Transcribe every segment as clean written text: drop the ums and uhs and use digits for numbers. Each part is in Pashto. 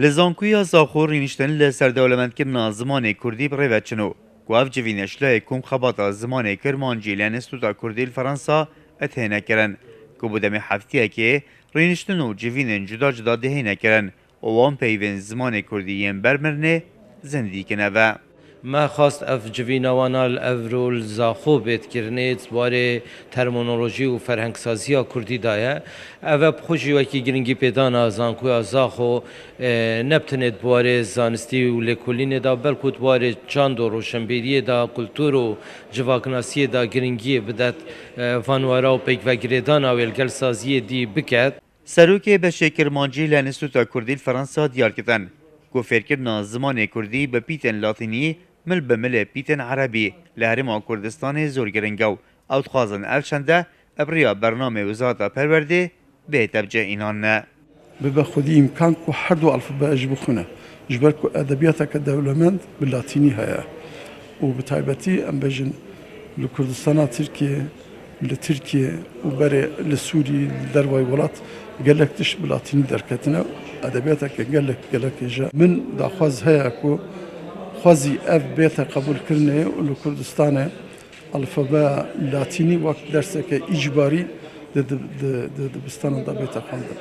لزانکویا زاخور رینشتن لسر دولمندکردنا زمان کردی بڕێوەچنۆ گواف جڤینەشلای کوم خەباتە زمانê Kirmancî lê Înstitûta Kurdî li Fransa etênekirin ku bi demê heftiyekê rêniştin û civînên cuda cuda dihênekirin û wan peyvên zimanê Kurdî yên bermirinê zindîkine ve. ما خواست اف جوینا وانال اورول زاخو بیت کرنیت باره ترمینولوژی و فرهنگ سازی کردی دایه او بخوشی وکی گرینگی پیدانا زانکویا زاخو نبتنید باره زانستی و لکولین دا بلکوت باره چاند و روشنبیری دا کلتور و جواکناسی دا گرینگی بدت فانوارا و پیک و گریدانا و الگل سازی دی بکد سروکê beşê Kirmancî li Înstitûta Kurdî li Fransa diyar kirin ku fêrkirina zimanê Kurdî bi pîtên Latînî mil bi milê pîtên Erebî li Herêma Kurdistanê zor giring ew ew dixwazin ev şende ebriya bernamê Wizareta Perwerdê bê tevcih înanine. ببا خودی امکان کو هر دو الفبا اج بخونه جبر کو ادبیاتک دولمند باللاتینی هيا و بتایبتی ام بجن لکردستان ترکیه لترکیه و بره لسوری دروای ولات گلکتش باللاتینی درکتنه ادبیاتک گلک جا من داخواز هيا کو خوازی اف بیت قبول کرنه و لکردستان الفبا لاتینی وقت درسک اجباری دبستان دا بیت خواندن.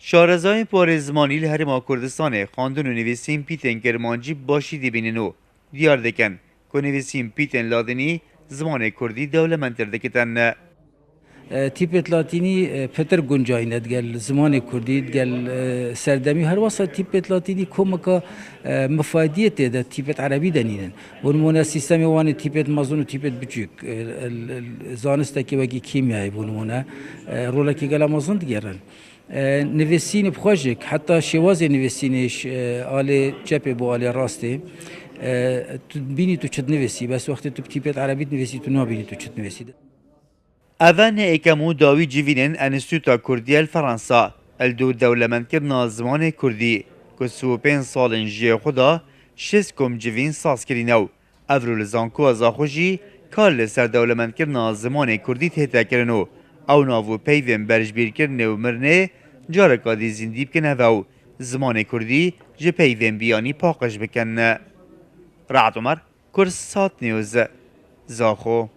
شارەزایên porê zimanî li Herêma Kurdistanê xwandin û nivîsîn pîtên Kirmancî başî dibînin û diyar dikin ku nivîsîn pîtên Ladinî zimanê Kurdî dewlementtir dikitin. تیپت لاتینی پتر گنجاینت گل زمان کردی گل سردمی هر واسه تیپت لاتینی کمکا مفادیت ده تیپت عربی دنینن ونمونه سیستم وانی تیپت مازون و تیپت بچوک زانسته که وگی کیمیایی ونمونه رولا که گل مازون دیگرن نویسین بخواجک حتی شواز نویسینش آله چپه بو آله راسته بینی تو چد نویسی بس وقتی تو تیپت عربی نویسی تو نابینی تو چد نویسی Ev hêkem û dawî civînên Înstitûta Kurdî li Fransa el dû dewlementkirina zimanê Kurdî ku pênc salên jiyê xwe da şêst kom civîn saz kirîne û ev rû li zankoya Zaxo jî kar li ser dewlementkirina zimanê Kurdî têtekirin û ew nav û peyvên berjbîrkirinê û mirinê careka dî zîndî bikin hev ew zimanê Kurdî ji peyvên biyanî paqij bikin. Rahat Umer, Kursat News, Zaxo.